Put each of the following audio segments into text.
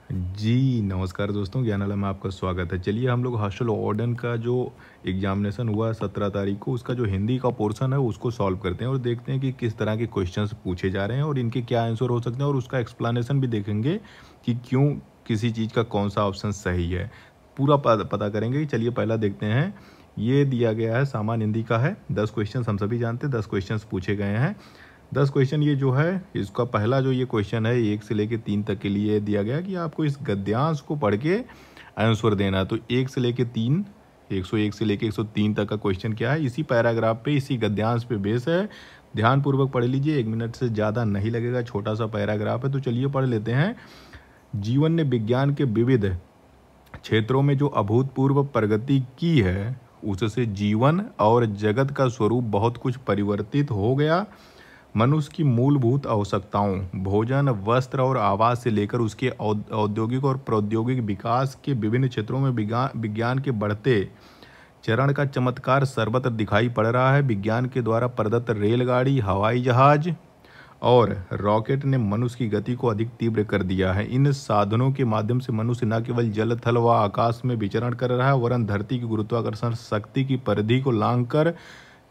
जी, नमस्कार दोस्तों, ज्ञानालय में आपका स्वागत है। चलिए हम लोग हॉस्टल वार्डन का जो एग्जामिनेशन हुआ 17 तारीख को, उसका जो हिंदी का पोर्शन है उसको सॉल्व करते हैं और देखते हैं कि किस तरह के क्वेश्चंस पूछे जा रहे हैं और इनके क्या आंसर हो सकते हैं, और उसका एक्सप्लेनेशन भी देखेंगे कि क्यों किसी चीज़ का कौन सा ऑप्शन सही है। पूरा पता करेंगे। चलिए पहला देखते हैं। ये दिया गया है, सामान्य हिंदी का है। 10 क्वेश्चन हम सभी जानते हैं, 10 क्वेश्चन पूछे गए हैं। 10 क्वेश्चन ये जो है, इसका पहला जो ये क्वेश्चन है 1 से लेके 3 तक के लिए दिया गया कि आपको इस गद्यांश को पढ़ के आंसर देना है। तो 1 से लेके 3, 101 से लेके 103 तक का क्वेश्चन क्या है, इसी पैराग्राफ पे, इसी गद्यांश पे बेस है। ध्यानपूर्वक पढ़ लीजिए, 1 मिनट से ज़्यादा नहीं लगेगा, छोटा सा पैराग्राफ है। तो चलिए पढ़ लेते हैं। जीवन ने विज्ञान के विविध क्षेत्रों में जो अभूतपूर्व प्रगति की है, उससे जीवन और जगत का स्वरूप बहुत कुछ परिवर्तित हो गया। मनुष्य की मूलभूत आवश्यकताओं, भोजन, वस्त्र और आवास से लेकर उसके औद्योगिक और प्रौद्योगिक विकास के विभिन्न क्षेत्रों में विज्ञान के बढ़ते चरण का चमत्कार सर्वत्र दिखाई पड़ रहा है। विज्ञान के द्वारा प्रदत्त रेलगाड़ी, हवाई जहाज और रॉकेट ने मनुष्य की गति को अधिक तीव्र कर दिया है। इन साधनों के माध्यम से मनुष्य न केवल जल, थल व आकाश में विचरण कर रहा है, वरन धरती की गुरुत्वाकर्षण शक्ति की परिधि को लांघकर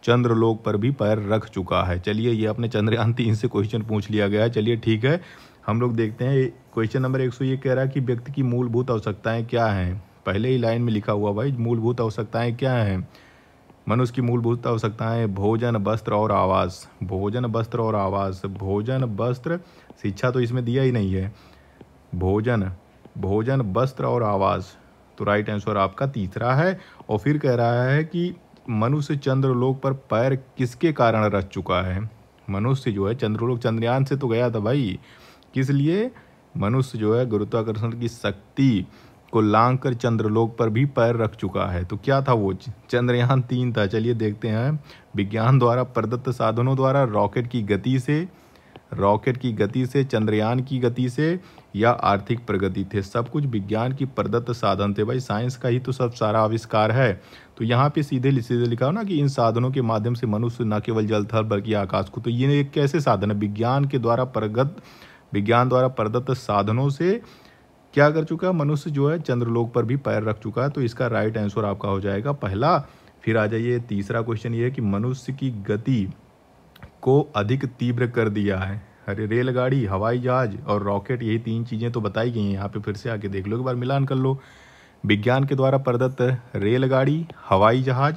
चंद्रलोक पर भी पैर रख चुका है। चलिए, ये अपने चंद्रयान 3 से क्वेश्चन पूछ लिया गया है। चलिए ठीक है, हम लोग देखते हैं। क्वेश्चन नंबर 101 कह रहा है कि व्यक्ति की मूलभूत आवश्यकताएं क्या हैं। पहले ही लाइन में लिखा हुआ भाई, मूलभूत आवश्यकताएं क्या हैं। मनुष्य की मूलभूत आवश्यकताएं भोजन, वस्त्र और आवास। भोजन, वस्त्र और आवास। भोजन, वस्त्र, शिक्षा तो इसमें दिया ही नहीं है। भोजन, वस्त्र और आवास। तो राइट आंसर आपका तीसरा है। और फिर कह रहा है कि मनुष्य चंद्रलोक पर पैर किसके कारण रख चुका है। मनुष्य जो है चंद्रलोक, चंद्रयान से तो गया था भाई, किस लिए। मनुष्य जो है गुरुत्वाकर्षण की शक्ति को लांघ कर चंद्रलोक पर भी पैर रख चुका है। तो क्या था वो, चंद्रयान 3 था। चलिए देखते हैं। विज्ञान द्वारा प्रदत्त साधनों द्वारा, रॉकेट की गति से, चंद्रयान की गति से, या आर्थिक प्रगति थे। सब कुछ विज्ञान की प्रदत्त साधन थे भाई, साइंस का ही तो सब सारा आविष्कार है। तो यहाँ पे सीधे सीधे लिखा हो ना कि इन साधनों के माध्यम से मनुष्य न केवल जल थल बल्कि आकाश को। तो ये एक कैसे साधन है, विज्ञान द्वारा प्रदत्त साधनों से क्या कर चुका है, मनुष्य जो है चंद्रलोक पर भी पैर रख चुका है। तो इसका राइट आंसर आपका हो जाएगा पहला। फिर आ जाइए, तीसरा क्वेश्चन ये है कि मनुष्य की गति को अधिक तीव्र कर दिया है। अरे रेलगाड़ी, हवाई जहाज और रॉकेट, यही 3 चीज़ें तो बताई गई हैं। यहाँ पे फिर से आके देख लो, एक बार मिलान कर लो। विज्ञान के द्वारा प्रदत्त रेलगाड़ी, हवाई जहाज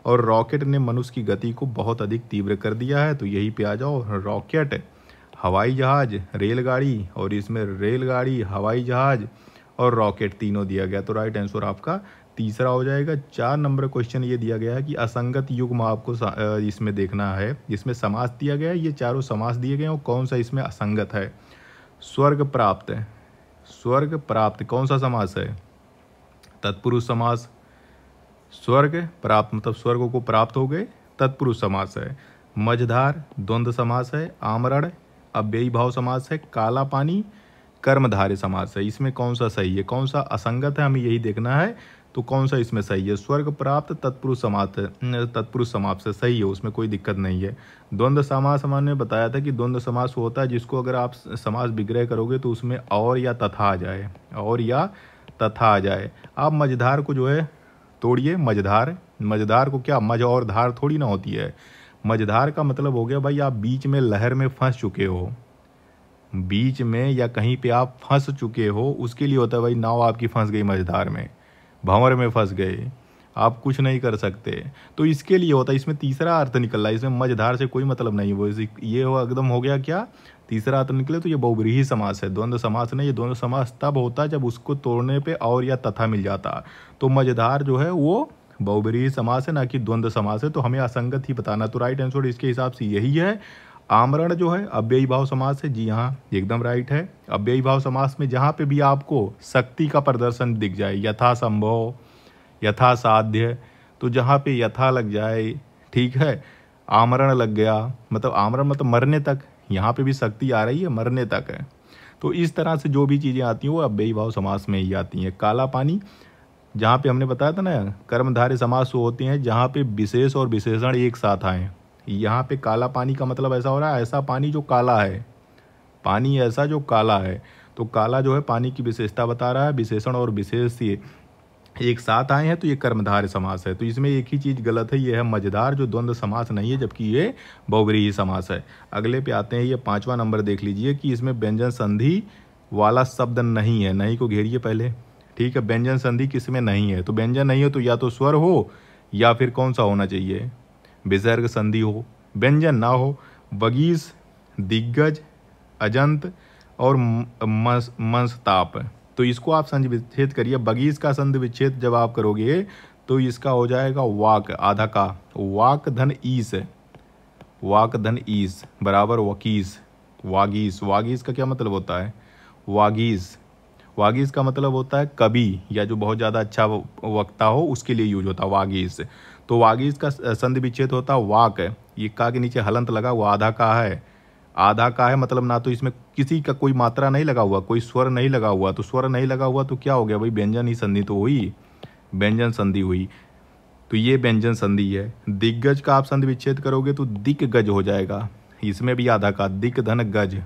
और रॉकेट ने मनुष्य की गति को बहुत अधिक तीव्र कर दिया है। तो यही पे आ जाओ, रॉकेट, हवाई जहाज, रेलगाड़ी, और इसमें रेलगाड़ी, हवाई जहाज और रॉकेट तीनों दिया गया। तो राइट आंसर आपका तीसरा हो जाएगा। 4 नंबर क्वेश्चन ये दिया गया है कि असंगत युग्म आपको इसमें देखना है। इसमें समास दिया गया है, ये चारों समास दिए गए हैं और कौन सा इसमें असंगत है। स्वर्ग प्राप्त कौन सा समास है, तत्पुरुष समास। स्वर्ग प्राप्त मतलब स्वर्ग को प्राप्त हो गए, तत्पुरुष समास है। मझधार द्वंद्व समास है। आमरण अव्ययी भाव समास है। काला पानी कर्मधारय समास है। इसमें कौन सा सही है, कौन सा असंगत है, हमें यही देखना है। तो कौन सा इसमें सही है, स्वर्ग प्राप्त तत्पुरुष समास से सही है, उसमें कोई दिक्कत नहीं है। द्वंद्व समास हमने बताया था कि द्वंद्व समास वो होता है जिसको अगर आप समास विग्रह करोगे तो उसमें और या तथा आ जाए, आप मझधार को जो है तोड़िए। मझधार को क्या, मझ और धार थोड़ी ना होती है। मझधार का मतलब हो गया भाई, आप बीच में लहर में फंस चुके हो, बीच में या कहीं पे आप फंस चुके हो, उसके लिए होता है भाई नाव आपकी फंस गई मझधार में, भंवर में फंस गए, आप कुछ नहीं कर सकते। तो इसके लिए होता है। इसमें तीसरा अर्थ निकल रहा है, इसमें मझधार से कोई मतलब नहीं। वो ये एकदम हो गया क्या, तीसरा अर्थ निकले तो ये बहुब्रीहि समास है, द्वंद्व समास नहीं। ये द्वंद्व समास तब होता है जब उसको तोड़ने पे और या तथा मिल जाता। तो मझधार जो है वो बहुब्रीहि समास है, ना कि द्वंद्व समास है। तो हमें असंगत ही बताना। तो राइट आंसर इसके हिसाब से यही है। आमरण जो है अव्ययी भाव समास है। जी हाँ, एकदम राइट है। अव्ययी भाव समास में जहाँ पे भी आपको शक्ति का प्रदर्शन दिख जाए, यथा संभव, यथा साध्य, तो जहाँ पे यथा लग जाए, ठीक है, आमरण लग गया, मतलब आमरण मतलब मरने तक, यहाँ पे भी शक्ति आ रही है, मरने तक है। तो इस तरह से जो भी चीज़ें आती हैं वो अव्ययी भाव समास में ही आती हैं। काला पानी, जहाँ पे हमने बताया था ना, कर्मधारय समास वो होते हैं जहाँ पे विशेष और विशेषण एक साथ आए। यहाँ पे काला पानी का मतलब ऐसा हो रहा है, ऐसा पानी जो काला है, पानी ऐसा जो काला है। तो काला जो है पानी की विशेषता बता रहा है, विशेषण और विशेष ये एक साथ आए हैं तो ये कर्मधारय समास है। तो इसमें एक ही चीज़ गलत है, ये है मझधार, जो द्वंद्व समास नहीं है, जबकि ये बहुव्रीहि समास है। अगले पे आते हैं, ये 5वां नंबर देख लीजिए कि इसमें व्यंजन संधि वाला शब्द नहीं है। नहीं को घेरिए पहले, ठीक है। व्यंजन संधि किसमें नहीं है, तो व्यंजन नहीं हो तो या तो स्वर हो या फिर कौन सा होना चाहिए, विसर्ग संधि हो, व्यंजन ना हो। बगीस, दिग्गज, अजंत और मंसताप, तो इसको आप संधि विच्छेद करिए। बगीस का संधि विच्छेद जब आप करोगे तो इसका हो जाएगा वाक, आधा का, वाक धन ईस, वाक धन ईस बराबर वकीस, वागीस। वागीस का क्या मतलब होता है, वागीस, वागीस का मतलब होता है कवि या जो बहुत ज़्यादा अच्छा वक्ता हो उसके लिए यूज होता है वागीस। तो वागीस का संधि विच्छेद होता है वाक, ये का के नीचे हलंत लगा हुआ, आधा का है, आधा का है मतलब ना तो इसमें किसी का कोई मात्रा नहीं लगा हुआ, कोई स्वर नहीं लगा हुआ, तो स्वर नहीं लगा हुआ तो क्या हो गया भाई, व्यंजन ही संधि तो हुई, व्यंजन संधि हुई, तो ये व्यंजन संधि है। दिग्गज का आप संधि विच्छेद करोगे तो दिक्गज हो जाएगा, इसमें भी आधा का, दिक धन गज,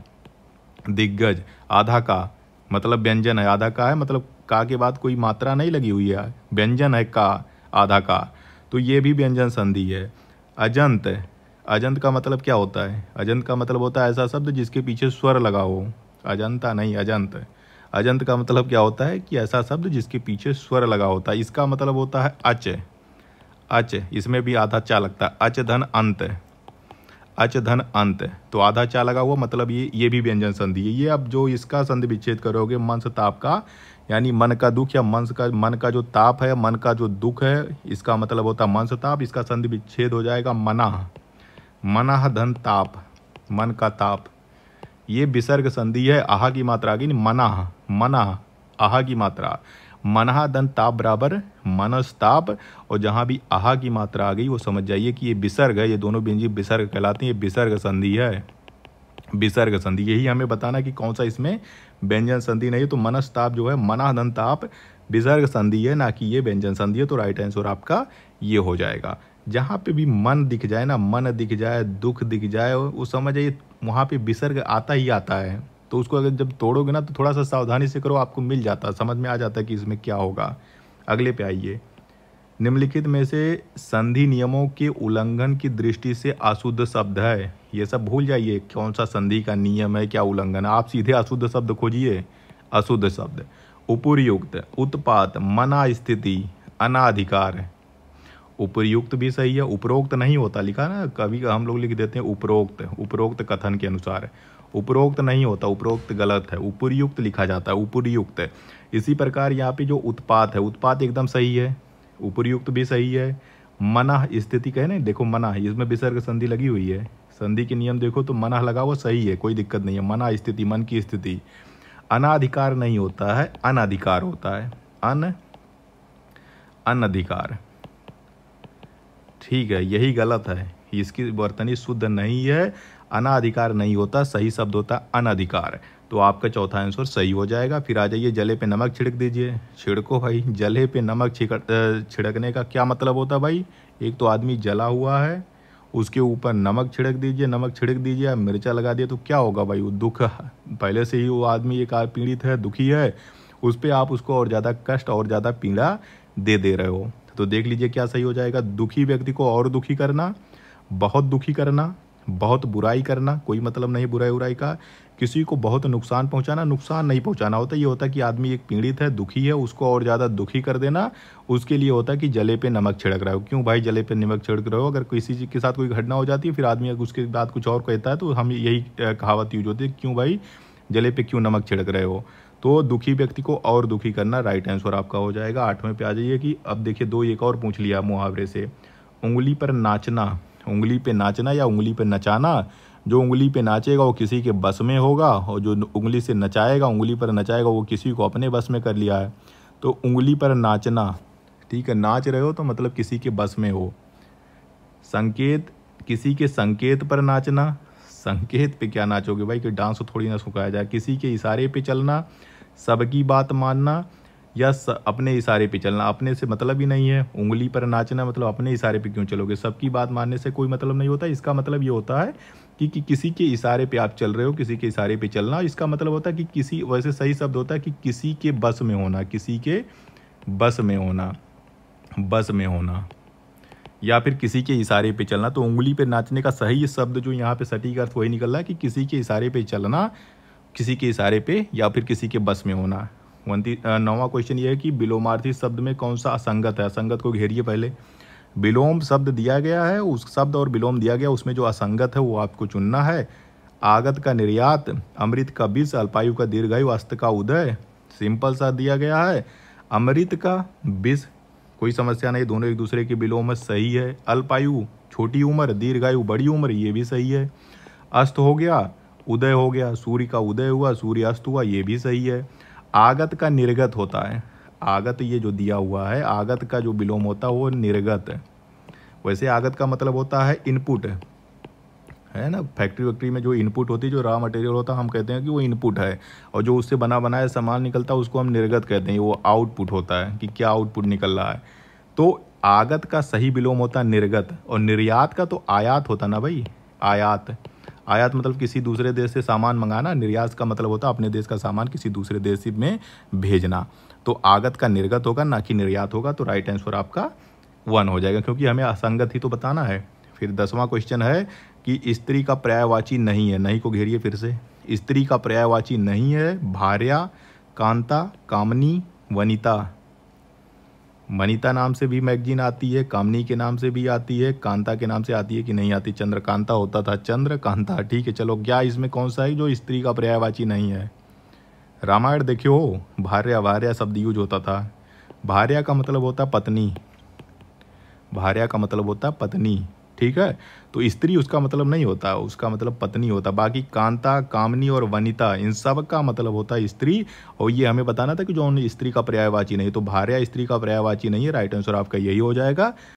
दिग्गज, आधा का मतलब व्यंजन है, आधा का है मतलब का के बाद कोई मात्रा नहीं लगी हुई है, व्यंजन है का, आधा का, तो ये भी व्यंजन संधि है। अजंत, अजंत का मतलब क्या होता है, अजंत का मतलब होता है ऐसा शब्द जिसके पीछे स्वर लगा हो, अजंता नहीं अजंत। अजंत का मतलब क्या होता है कि ऐसा शब्द जिसके पीछे स्वर लगा होता है। इसका मतलब होता है अच, अच, इसमें भी आधा चा लगता है, अच धन अंत, अच धन अंत, तो आधा चा लगा हुआ मतलब ये भी व्यंजन संधि है। ये अब जो इसका संधि विच्छेद करोगे मन से ताप का, यानी मन का दुख या मन का जो ताप है, मन का जो दुख है, इसका मतलब होता है मन से ताप। इसका संधि विच्छेद हो जाएगा मनाह, मनाह धन ताप, मन का ताप। ये विसर्ग संधि है, आहा की मात्रा आ गई, मनाह, मनाह, आहा की मात्रा, मनहा धन ताप बराबर मनस्ताप, और जहाँ भी आहा की मात्रा आ गई वो समझ जाइए कि ये विसर्ग है, ये दोनों व्यंजन विसर्ग कहलाते हैं, ये विसर्ग संधि है, विसर्ग संधि। यही हमें बताना कि कौन सा इसमें व्यंजन संधि नहीं है। तो मनस्ताप जो है, मनाह धन ताप, विसर्ग संधि है, ना कि ये व्यंजन संधि है। तो राइट आंसर आपका ये हो जाएगा। जहाँ पे भी मन दिख जाए ना, मन दिख जाए, दुख दिख जाए, वो समझ जाइए वहाँ पे विसर्ग आता ही आता है। तो उसको अगर जब तोड़ोगे ना तो थोड़ा सा सावधानी से करो, आपको मिल जाता, समझ में आ जाता है कि इसमें क्या होगा। अगले पे आइए, निम्नलिखित में से संधि नियमों के उल्लंघन की दृष्टि से अशुद्ध शब्द है। ये सब भूल जाइए कौन सा संधि का नियम है, क्या उल्लंघन है, आप सीधे अशुद्ध शब्द खोजिए। अशुद्ध शब्द, उपर्युक्त, उत्पात, मना स्थिति, अनाधिकार। उपर्युक्त भी सही है, उपरोक्त नहीं होता, लिखा ना, कभी हम लोग लिख देते हैं उपरोक्त, उपरोक्त कथन के अनुसार, उपरोक्त नहीं होता, उपरोक्त गलत है, उपर्युक्त लिखा जाता है, उपर्युक्त। इसी प्रकार यहाँ पे जो उत्पात है, उत्पात एकदम सही है, उपर्युक्त भी सही है। मना स्थिति कहे ना, देखो मना, इसमें विसर्ग संधि लगी हुई है, संधि के नियम देखो तो मना लगा हुआ सही है, कोई दिक्कत नहीं है। मना स्थिति, मन की स्थिति। अनाधिकार नहीं होता है, अनाधिकार होता है, अनधिकार, ठीक है, यही गलत है, इसकी वर्तनी शुद्ध नहीं है। अनाधिकार नहीं होता, सही शब्द होता है अनधिकार। तो आपका चौथा आंसर सही हो जाएगा। फिर आ जाइए, जले पे नमक छिड़क दीजिए। छिड़को भाई, जले पे नमक छिड़कने का क्या मतलब होता है भाई, एक तो आदमी जला हुआ है, उसके ऊपर नमक छिड़क दीजिए, नमक छिड़क दीजिए, मिर्चा लगा दिए तो क्या होगा भाई, वो दुख, पहले से ही वो आदमी एक पीड़ित है, दुखी है, उस पर आप उसको और ज़्यादा कष्ट और ज़्यादा पीड़ा दे रहे हो। तो देख लीजिए क्या सही हो जाएगा। दुखी व्यक्ति को और दुखी करना, बहुत दुखी करना, बहुत बुराई करना, कोई मतलब नहीं बुराई उराई का, किसी को बहुत नुकसान पहुंचाना, नुकसान नहीं पहुंचाना होता, ये होता है कि आदमी एक पीड़ित है, दुखी है, उसको और ज़्यादा दुखी कर देना, उसके लिए होता है कि जले पे नमक छिड़क रहा हो। क्यों भाई जले पे नमक छिड़क रहे हो, अगर किसी चीज़ के साथ कोई घटना हो जाती है फिर आदमी अगर उसके बाद कुछ और कहता है तो हम यही कहावत यूज होती है, क्यों भाई जले पे क्यों नमक छिड़क रहे हो। तो दुखी व्यक्ति को और दुखी करना, राइट आंसर आपका हो जाएगा। 8वें पे आ जाइए कि अब देखिए दो एक और पूछ लिया मुहावरे से। उंगली पर नाचना, उंगली पे नाचना या उंगली पे नचाना, जो उंगली पे नाचेगा वो किसी के बस में होगा, और जो उंगली से नचाएगा, उंगली पर नचाएगा, वो किसी को अपने बस में कर लिया है। तो उंगली पर नाचना, ठीक है, नाच रहे हो तो मतलब किसी के बस में हो। संकेत, किसी के संकेत पर नाचना, संकेत पे क्या नाचोगे भाई, कि डांस थोड़ी ना सुखाया जाए। किसी के इशारे पे चलना, सबकी बात मानना, या अपने इशारे पे चलना। अपने से मतलब ही नहीं है, उंगली पर नाचना मतलब अपने इशारे पे क्यों चलोगे, सबकी बात मानने से कोई मतलब नहीं होता। इसका मतलब ये होता है कि किसी के इशारे पे आप चल रहे हो, किसी के इशारे पे चलना। इसका मतलब होता है कि किसी, वैसे सही शब्द होता है कि किसी के बस में होना, किसी के बस में होना, बस में होना, या फिर किसी के इशारे पे चलना। तो उंगली पे नाचने का सही शब्द जो यहाँ पे सटीक अर्थ वही निकल रहा है कि किसी के इशारे पे चलना, किसी के इशारे पे, या फिर किसी के बस में होना। 9वां क्वेश्चन ये है कि विलोमार्थी शब्द में कौन सा असंगत है। असंगत को घेरिए पहले। विलोम शब्द दिया गया है, उस शब्द और विलोम दिया गया, उसमें जो असंगत है वो आपको चुनना है। आगत का निर्यात, अमृत का विष, अल्पायु का दीर्घायु, अस्त का उदय, सिंपल सा दिया गया है। अमृत का विष कोई समस्या नहीं, दोनों एक दूसरे के विलोम में सही है। अल्पायु छोटी उम्र, दीर्घायु बड़ी उम्र, ये भी सही है। अस्त हो गया, उदय हो गया, सूर्य का उदय हुआ, सूर्य अस्त हुआ, ये भी सही है। आगत का निर्गत होता है, आगत ये जो दिया हुआ है, आगत का जो विलोम होता है वो निर्गत है। वैसे आगत का मतलब होता है इनपुट, है ना। फैक्ट्री वैक्ट्री में जो इनपुट होती है, जो रॉ मटेरियल होता है, हम कहते हैं कि वो इनपुट है, और जो उससे बना बनाया सामान निकलता है उसको हम निर्गत कहते हैं। वो आउटपुट होता है कि क्या आउटपुट निकल रहा है। तो आगत का सही विलोम होता है निर्गत, और निर्यात का तो आयात होता ना भाई, आयात। आयात मतलब किसी दूसरे देश से सामान मंगाना, निर्यात का मतलब होता है अपने देश का सामान किसी दूसरे देश में भेजना। तो आगत का निर्गत होगा ना कि निर्यात होगा। तो राइट आंसर आपका 1 हो जाएगा, क्योंकि हमें असंगत ही तो बताना है। फिर 10वां क्वेश्चन है कि स्त्री का पर्यायवाची नहीं है। नहीं को घेरिए फिर से। स्त्री का पर्यायवाची नहीं है भार्या, कांता, कामनी, वनिता। वनिता नाम से भी मैगजीन आती है, कामनी के नाम से भी आती है, कांता के नाम से आती है कि नहीं आती। चंद्रकांता होता था, चंद्रकांता। ठीक है, चलो क्या इसमें कौन सा है जो स्त्री का पर्यायवाची नहीं है। रामायण देखियो, भार्या भार्या शब्द यूज होता था। भार्या का मतलब होता पत्नी, भार्या का मतलब होता पत्नी। ठीक है, तो स्त्री उसका मतलब नहीं होता, उसका मतलब पत्नी होता। बाकी कांता, कामनी और वनिता, इन सब का मतलब होता है स्त्री। और ये हमें बताना था कि जो स्त्री का पर्यायवाची नहीं, तो भार्या स्त्री का पर्यायवाची नहीं है। राइट आंसर आपका यही हो जाएगा।